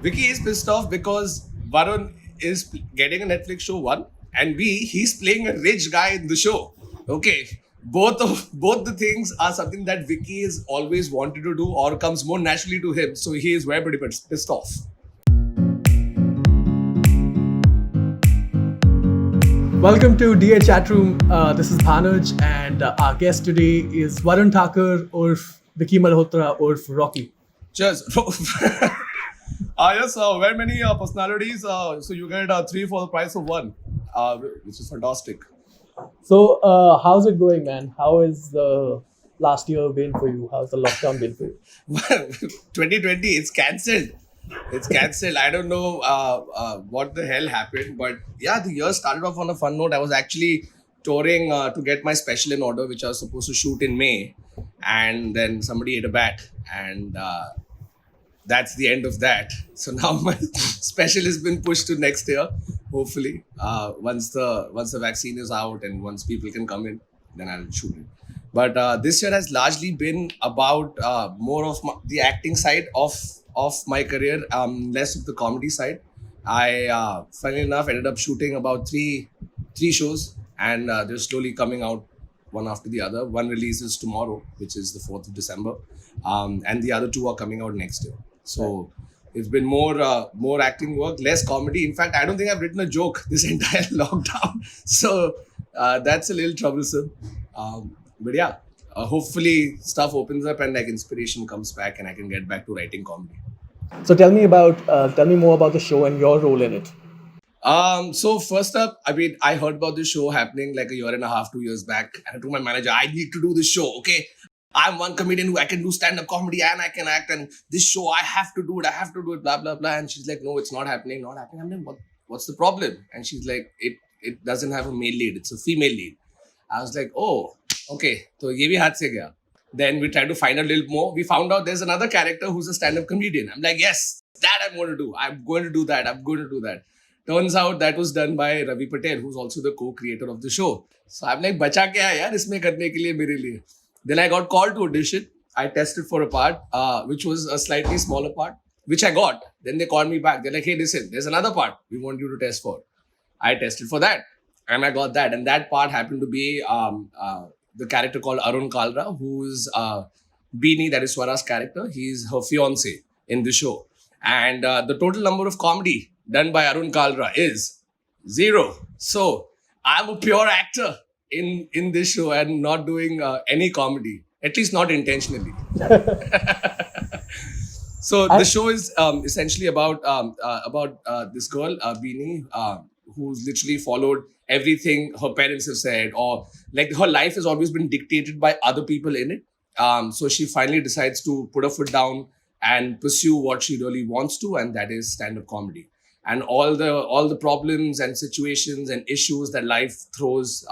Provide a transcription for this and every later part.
Vicky is pissed off because Varun is getting a Netflix show, one, and B, he's playing a rich guy in the show. Okay. Both the things are something that Vicky is always wanted to do or comes more naturally to him. So he is very pretty pissed off. Welcome to Dear Chatroom. This is Bhanuj, and our guest today is Varun Thakur or Vicky Malhotra or Rocky. Cheers. Yes, very many personalities. So you get three for the price of one, which is fantastic. So, how's it going, man? How has the last year been for you? How's the lockdown been for you? 2020, it's cancelled. It's cancelled. I don't know what the hell happened, but yeah, the year started off on a fun note. I was actually touring to get my special in order, which I was supposed to shoot in May, and then somebody ate a bat, and that's the end of that. So now my special has been pushed to next year, hopefully. Once the vaccine is out and once people can come in, then I'll shoot it. But this year has largely been about more of the acting side of my career, less of the comedy side. I, funnily enough, ended up shooting about three shows, and they're slowly coming out one after the other. One releases tomorrow, which is the 4th of December, and the other two are coming out next year. So it's been more acting work, less comedy. In fact, I don't think I've written a joke this entire lockdown. So that's a little troublesome. But yeah, hopefully stuff opens up and like inspiration comes back and I can get back to writing comedy. So, tell me more about the show and your role in it. So first up, I mean, I heard about this show happening like a year and a half, 2 years back. And I told my manager, I need to do this show, okay? I'm one comedian who I can do stand-up comedy and I can act, and this show, I have to do it, blah, blah, blah. And she's like, no, it's not happening. I'm like, what's the problem? And she's like, it doesn't have a male lead. It's a female lead. I was like, oh, okay. So ye bhi haath se gaya. Then we tried to find a little more. We found out there's another character who's a stand-up comedian. I'm like, yes, that I'm going to do. I'm going to do that. Turns out that was done by Ravi Patel, who's also the co-creator of the show. So I'm like, bacha kya hai yaar isme karne ke liye mere liye. Then I got called to audition. I tested for a part, which was a slightly smaller part, which I got. Then they called me back. They're like, hey, listen, there's another part we want you to test for. I tested for that and I got that. And that part happened to be the character called Arun Kalra, who's Beanie, that is Swara's character. He's her fiance in the show. And the total number of comedy done by Arun Kalra is 0. So I'm a pure actor in this show and not doing any comedy, at least not intentionally. So the show is essentially about this girl, Beanie, who's literally followed everything her parents have said, or like her life has always been dictated by other people in it. So she finally decides to put her foot down and pursue what she really wants to, and that is stand-up comedy. And all the problems and situations and issues that life throws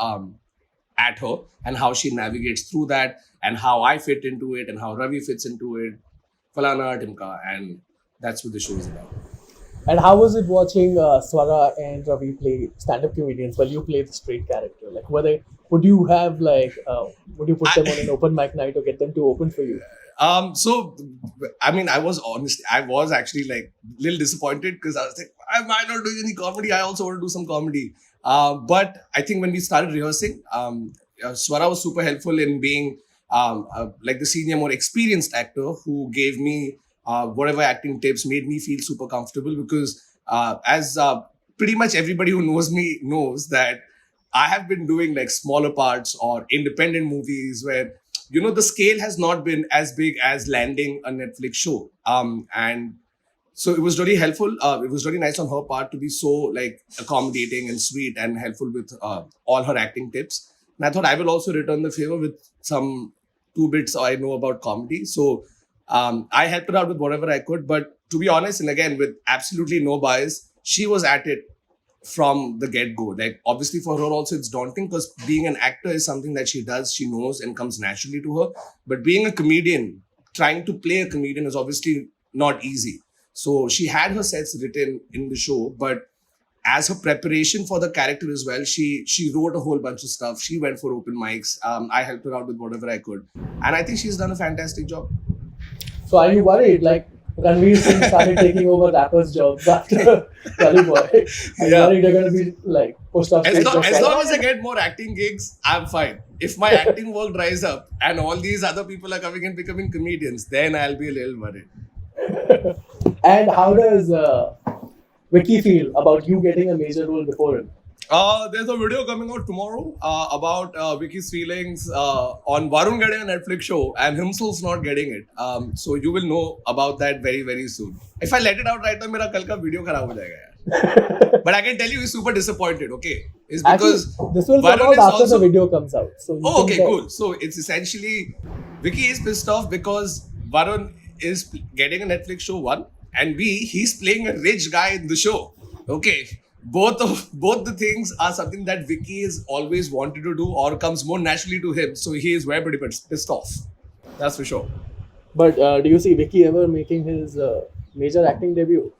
at her, and how she navigates through that, and how I fit into it, and how Ravi fits into it, falana timka, and that's what the show is about. And how was it watching Swara and Ravi play stand-up comedians while you play the straight character? Like, would you put them on an open mic night or get them to open for you? So, I mean, I was actually like a little disappointed because I was like, am I not doing any comedy? I also want to do some comedy. But I think when we started rehearsing, Swara was super helpful in being like the senior, more experienced actor who gave me whatever acting tips, made me feel super comfortable because as pretty much everybody who knows me knows that I have been doing like smaller parts or independent movies where the scale has not been as big as landing a Netflix show. And so it was really helpful. It was really nice on her part to be so like accommodating and sweet and helpful with all her acting tips. And I thought I will also return the favor with some 2 bits I know about comedy. So I helped her out with whatever I could. But to be honest, and again, with absolutely no bias, she was at it from the get-go. Like, obviously for her also it's daunting because being an actor is something that she does, she knows and comes naturally to her. But being a comedian, trying to play a comedian is obviously not easy. So she had her sets written in the show, but as her preparation for the character as well, she wrote a whole bunch of stuff. She went for open mics. I helped her out with whatever I could. And I think she's done a fantastic job. So are you worried, like, Ranveer Singh started taking over rappers' jobs after Gully Boy. I'm Yeah. worried they're going to be like pushed off As stage. long, just as like- long as I get more acting gigs, I'm fine. If my acting work dries up and all these other people are coming and becoming comedians, then I'll be a little worried. And how does Vicky feel about you getting a major role before him? There's a video coming out tomorrow about Vicky's feelings on Varun getting a Netflix show and himself not getting it. So you will know about that very, very soon. If I let it out right now, मेरा कल का video खराब हो जाएगा यार. But I can tell you he's super disappointed, okay? It's because Actually, this will come Varun out is after also... the video comes out. So you Oh, can okay, tell- cool. So it's essentially Vicky is pissed off because Varun is getting a Netflix show, one, and B, he's playing a rich guy in the show. Okay. Both the things are something that Vicky is always wanted to do or comes more naturally to him. So he is very pretty pissed off. That's for sure. But do you see Vicky ever making his major acting debut?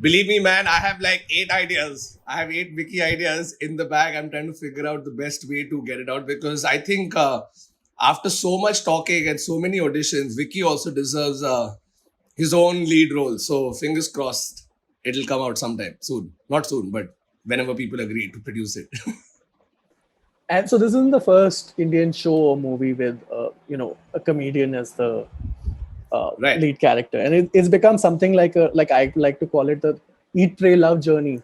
Believe me, man, I have like 8 ideas. I have 8 Vicky ideas in the bag. I'm trying to figure out the best way to get it out because I think after so much talking and so many auditions, Vicky also deserves his own lead role. So fingers crossed, it'll come out sometime soon. Not soon, but whenever people agree to produce it. And so this isn't the first Indian show or movie with a comedian as the Right. lead character, and it's become something like I like to call it the eat, pray, love journey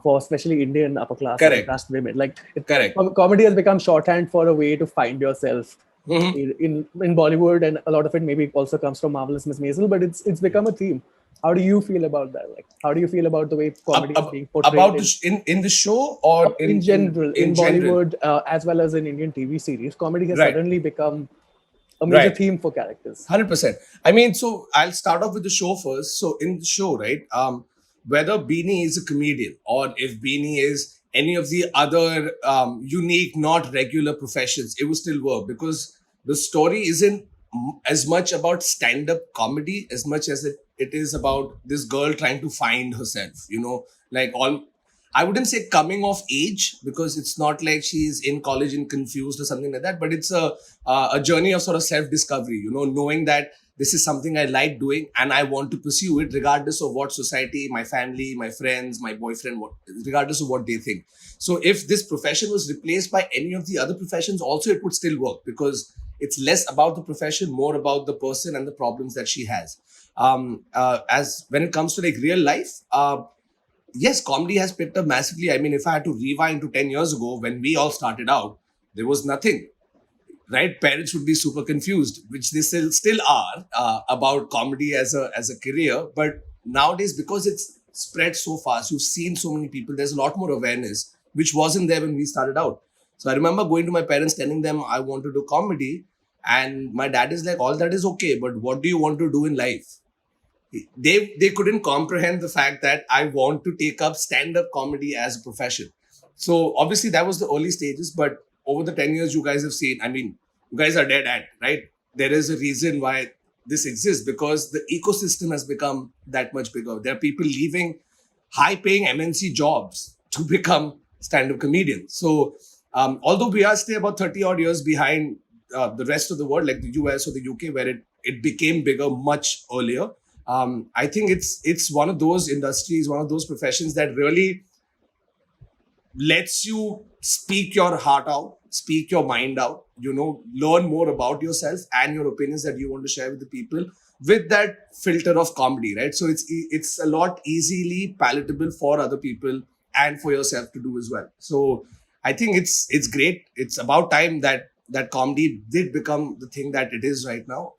for especially Indian upper class Correct. and class women. Like Correct. comedy has become shorthand for a way to find yourself Mhm. in Bollywood, and a lot of it maybe also comes from Marvelous Miss Maisel, but it's become a theme. How do you feel about that? Like, how do you feel about the way comedy is being portrayed About in the show or in general, in general? Bollywood as well as in Indian TV series? Comedy has Right. suddenly become a major Right. theme for characters. 100%. I mean, so I'll start off with the show first. So in the show, right, whether Beanie is a comedian or if Beanie is any of the other unique, not regular professions, it will still work because the story isn't as much about stand-up comedy as much as it is about this girl trying to find herself, like all... I wouldn't say coming of age because it's not like she's in college and confused or something like that, but it's a journey of sort of self-discovery, knowing that this is something I like doing and I want to pursue it regardless of what society, my family, my friends, my boyfriend, regardless of what they think. So if this profession was replaced by any of the other professions, also it would still work because it's less about the profession, more about the person and the problems that she has. As when it comes to like real life, yes, comedy has picked up massively. I mean, if I had to rewind to 10 years ago when we all started out, there was nothing, right? Parents would be super confused, which they still are, about comedy as a career. But nowadays, because it's spread so fast, you've seen so many people, there's a lot more awareness, which wasn't there when we started out. So I remember going to my parents telling them I want to do comedy. And my dad is like, all that is okay, but what do you want to do in life? They couldn't comprehend the fact that I want to take up stand-up comedy as a profession. So obviously that was the early stages, but over the 10 years you guys have seen, I mean, you guys are DeadAnt, right? There is a reason why this exists because the ecosystem has become that much bigger. There are people leaving high-paying MNC jobs to become stand-up comedians. So although we are still about 30 odd years behind the rest of the world, like the US or the UK, where it became bigger much earlier, I think it's one of those industries, one of those professions that really lets you speak your heart out, speak your mind out, learn more about yourself and your opinions that you want to share with the people with that filter of comedy, right? So it's a lot easily palatable for other people and for yourself to do as well. So I think it's great. It's about time that comedy did become the thing that it is right now,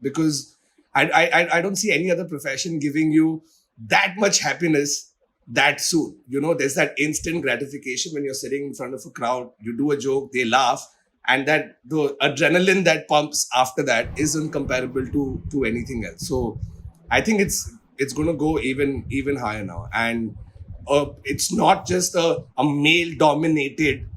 because I don't see any other profession giving you that much happiness that soon. There's that instant gratification when you're sitting in front of a crowd, you do a joke, they laugh, and that the adrenaline that pumps after that isn't comparable to anything else. So I think it's going to go even higher now, and it's not just a male dominated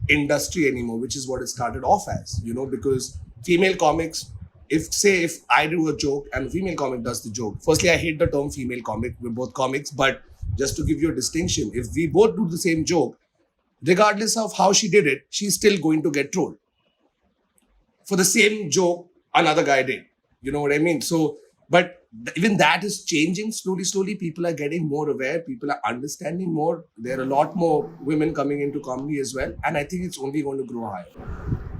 industry anymore, which is what it started off as, because female comics, if I do a joke and a female comic does the joke, firstly I hate the term female comic, we're both comics, but just to give you a distinction, if we both do the same joke, regardless of how she did it, she's still going to get trolled for the same joke another guy did. You know what I mean? So, but even that is changing slowly. People are getting more aware. People are understanding more. There are a lot more women coming into comedy as well. And I think it's only going to grow higher.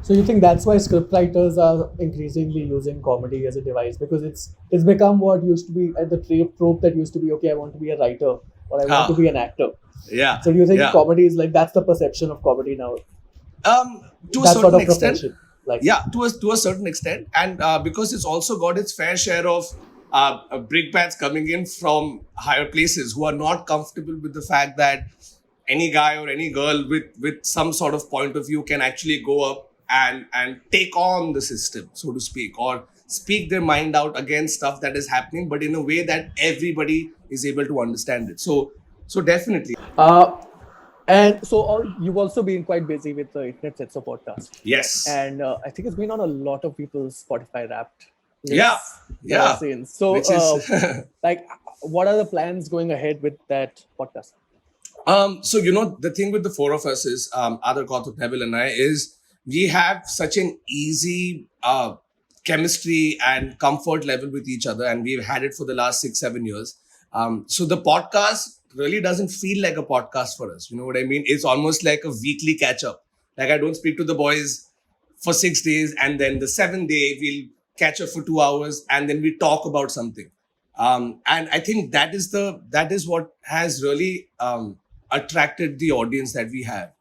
So you think that's why scriptwriters are increasingly using comedy as a device, because it's become what used to be at the trope that used to be, okay, I want to be a writer or I want to be an actor. Yeah. So do you think yeah. comedy is like, that's the perception of comedy now? To a That certain sort of extent. profession. Like, Yeah, to a certain extent. And because it's also got its fair share of brickbats coming in from higher places who are not comfortable with the fact that any guy or any girl with some sort of point of view can actually go up and take on the system, so to speak, or speak their mind out against stuff that is happening, but in a way that everybody is able to understand it. So definitely. and so you've also been quite busy with the Internet Sets of podcast. Yes. And I think it's been on a lot of people's Spotify Wrapped lists Yeah. that I've seen. So, Which is like, what are the plans going ahead with that podcast? So the thing with the four of us is Adar, Kautuk, Neville and I is we have such an easy chemistry and comfort level with each other, and we've had it for the last 6-7 years. So the podcast really doesn't feel like a podcast for us. You know what I mean? It's almost like a weekly catch up. Like I don't speak to the boys for 6 days, and then the 7th day we'll catch up for 2 hours, and then we talk about something. And I think that is what has really attracted the audience that we have.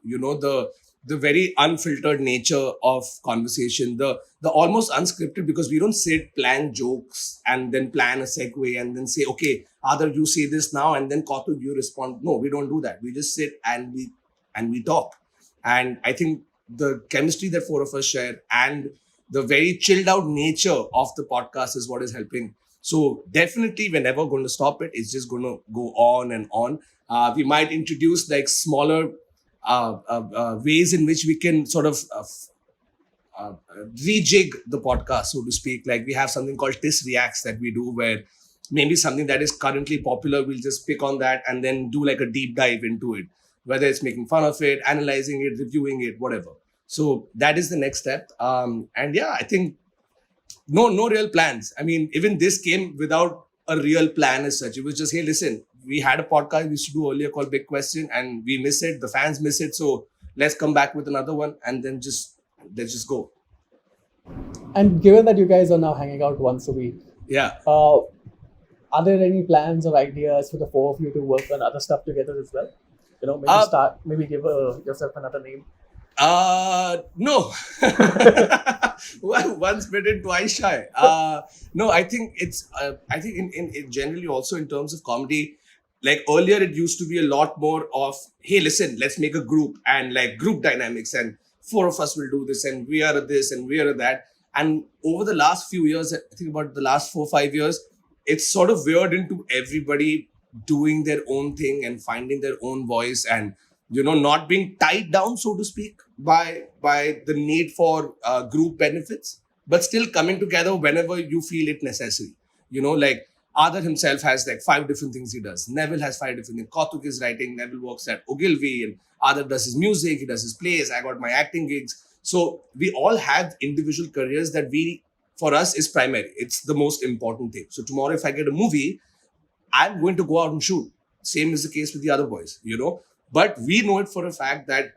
The very unfiltered nature of conversation, the almost unscripted, because we don't sit, plan jokes, and then plan a segue and then say, okay, Adar, you say this now, and then Kautuk, you respond. No, we don't do that. We just sit and we talk. And I think the chemistry that four of us share and the very chilled out nature of the podcast is what is helping. So definitely we're never going to stop it. It's just going to go on and on. We might introduce like smaller ways in which we can sort of rejig the podcast, so to speak. Like we have something called TISS Reacts that we do, where maybe something that is currently popular, we'll just pick on that and then do like a deep dive into it, whether it's making fun of it, analyzing it, reviewing it, whatever. So that is the next step. And yeah, I think no real plans. I mean, even this came without a real plan as such. It was just, hey, listen, we had a podcast we used to do earlier called Big Question, and we miss it. The fans miss it. So let's come back with another one, and then let's just go. And given that you guys are now hanging out once a week, Yeah. are there any plans or ideas for the four of you to work on other stuff together as well? Maybe give yourself another name. No. Well, once bitten, twice shy. No, I think I think in generally also in terms of comedy, like earlier it used to be a lot more of, hey, listen, let's make a group and like group dynamics, and four of us will do this, and we are this and we are that. And over the last few years, I think about the last 4-5 years, it's sort of veered into everybody doing their own thing and finding their own voice, and not being tied down, so to speak, by the need for group benefits, but still coming together whenever you feel it necessary. Like Adar himself has like 5 different things he does. Neville has 5 different things. Kautuk is writing. Neville works at Ogilvy, and Adar does his music. He does his plays. I got my acting gigs. So we all have individual careers that for us is primary. It's the most important thing. So tomorrow, if I get a movie, I'm going to go out and shoot. Same is the case with the other boys, But we know it for a fact that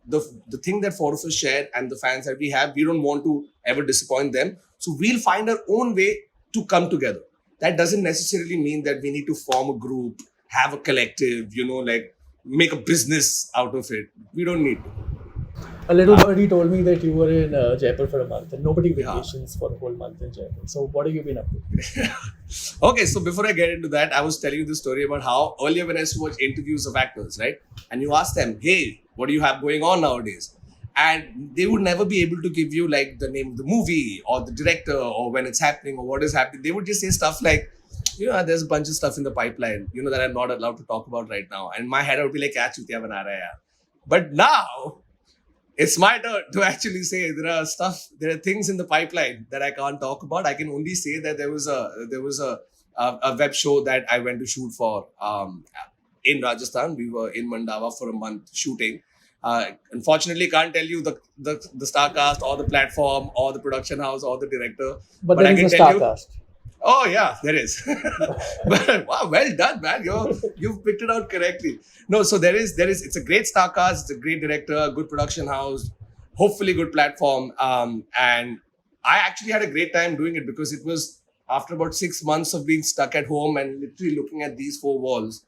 the thing that four of us share and the fans that we have, we don't want to ever disappoint them. So we'll find our own way to come together. That doesn't necessarily mean that we need to form a group, have a collective, like make a business out of it. We don't need to. A little birdie told me that you were in Jaipur for a month, and nobody vacations for a whole month in Jaipur. So what have you been up to? Okay, so before I get into that, I was telling you the story about how earlier when I used to watch interviews of actors, right? And you ask them, hey, what do you have going on nowadays? And they would never be able to give you like the name of the movie or the director or when it's happening or what is happening. They would just say stuff like, there's a bunch of stuff in the pipeline, that I'm not allowed to talk about right now. And in my head, I would be like, kya chutiya bana raha hai yaar? But now, it's my turn to actually say there are things in the pipeline that I can't talk about. I can only say that there was a web show that I went to shoot for in Rajasthan. We were in Mandava for a month shooting. Unfortunately, can't tell you the star cast or the platform or the production house or the director. But there is a star cast. Oh yeah, there is. But wow, well done, man. You've picked it out correctly. No, so there is. It's a great star cast. It's a great director, good production house, hopefully good platform. And I actually had a great time doing it because it was after about 6 months of being stuck at home and literally looking at these four walls.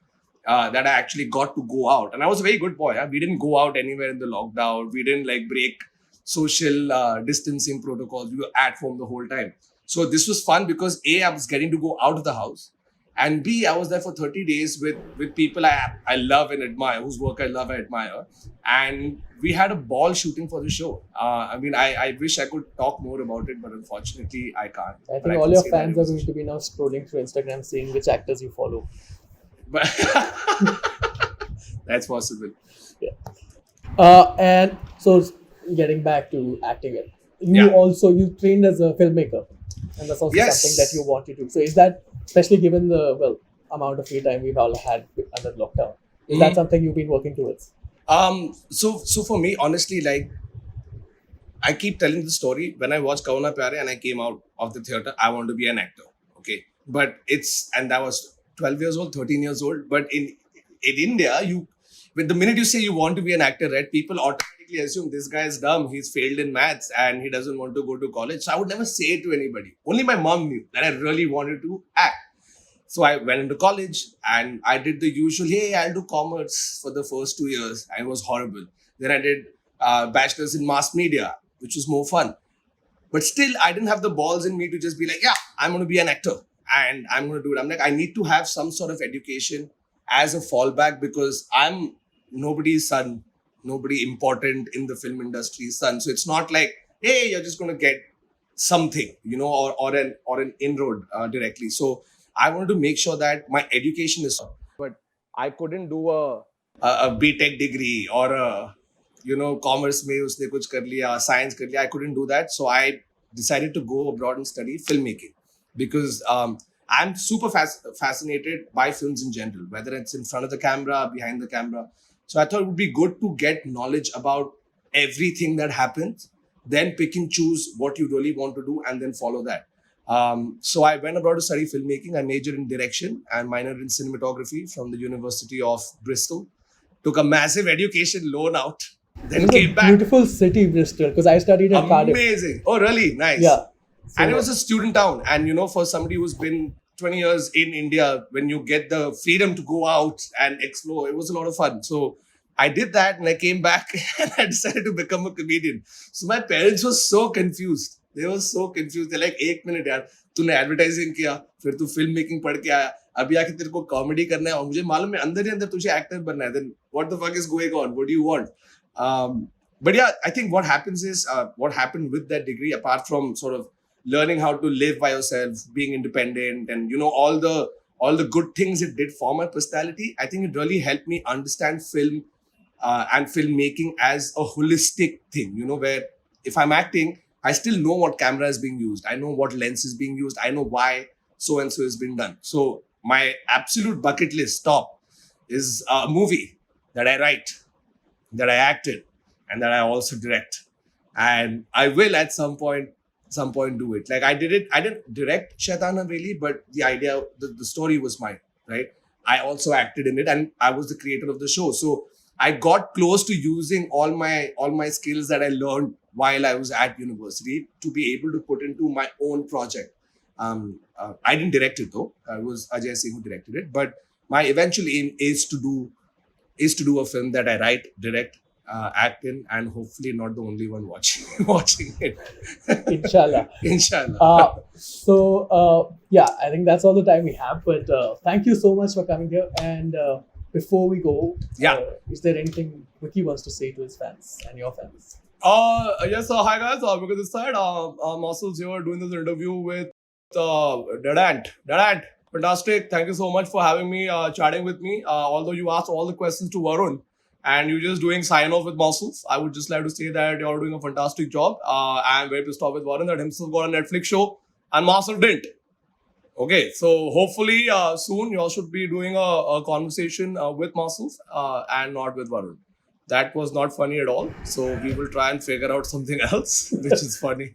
That I actually got to go out, and I was a very good boy. We didn't go out anywhere in the lockdown. We didn't like break social distancing protocols. We were at home the whole time. So this was fun because A, I was getting to go out of the house, and B, I was there for 30 days with people I love and admire, whose work I love and admire, and we had a ball shooting for the show. I mean, I wish I could talk more about it, but unfortunately, I can't. I But think I all can your say that fans it are was- going to be now scrolling through Instagram, seeing which actors you follow. But that's possible. And so, getting back to acting, you Yeah. also you trained as a filmmaker, and that's also Yes. something that you want to do. So, is that, especially given the amount of free time we've all had under lockdown, is that Mhm. something you've been working towards? So for me, honestly, like I keep telling the story. When I watched Kauna Pyare and I came out of the theater, I want to be an actor. Okay. But and that was 12 years old, 13 years old. But in India, with the minute you say you want to be an actor, right, people automatically assume this guy is dumb, he's failed in maths and he doesn't want to go to college. So I would never say it to anybody. Only my mom knew that I really wanted to act. So I went into college and I did the usual, hey, I'll do commerce for the first 2 years. And it was horrible. Then I did bachelor's in mass media, which was more fun. But still, I didn't have the balls in me to just be like, yeah, I'm going to be an actor and I'm going to do it. I'm like, I need to have some sort of education as a fallback because I'm nobody's son, nobody important in the film industry's son. So it's not like, hey, you're just going to get something, or an inroad directly. So I wanted to make sure that my education is, but I couldn't do a BTech degree or a commerce में उसने कुछ कर लिया, science कर लिया. I couldn't do that, so I decided to go abroad and study filmmaking because I'm super fascinated by films in general, whether it's in front of the camera, behind the camera. So I thought it would be good to get knowledge about everything that happens, then pick and choose what you really want to do, and then follow that. So I went abroad to study filmmaking. I majored in direction and minored in cinematography from the University of Bristol. Took a massive education loan out, then It's came a back. beautiful city, Bristol, because I studied at Cardiff. Amazing. Oh, really? Nice. Yeah. And it was a student town. And, for somebody who's been 20 years in India, when you get the freedom to go out and explore, it was a lot of fun. So I did that and I came back and I decided to become a comedian. So my parents were so confused. They were so confused. They're like, एक minute यार, तूने advertising किया, फिर तू film making पढ़ के आया, अभी आके तेरे को कॉमेडी करना है और मुझे मालूम है अंदर ही अंदर तुझे एक्टर बनना है. Then what the fuck is going on? What do you want? But yeah, I think what happens is what happened with that degree, apart from sort of learning how to live by yourself, being independent, and all the good things it did for my personality. I think it really helped me understand film and filmmaking as a holistic thing. Where if I'm acting, I still know what camera is being used. I know what lens is being used. I know why so and so has been done. So my absolute bucket list top is a movie that I write, that I acted, and that I also direct. And I will at some point do it. Like I didn't direct Shaitan Haveli, but the idea, the story was mine, right? I also acted in it and I was the creator of the show. So I got close to using all my skills that I learned while I was at university to be able to put into my own project. I didn't direct it though. It was Ajay Singh who directed it. But my eventual aim is to do a film that I write, direct, act in, and hopefully not the only one watching it. Inshallah. Inshallah. Yeah, I think that's all the time we have. But thank you so much for coming here. And before we go, Yeah. Is there anything Vicky wants to say to his fans and your fans? Yes, hi guys. Because this side, Muscles here doing this interview with DeadAnt. DeadAnt, fantastic. Thank you so much for having me, chatting with me. Although you asked all the questions to Varun and you're just doing sign off with Muscles, I would just like to say that you're doing a fantastic job. I'm very pissed off with Varun that himself got a Netflix show and Muscle didn't. Okay, so hopefully soon you all should be doing a conversation with Muscles and not with Varun. That was not funny at all. So we will try and figure out something else which is funny.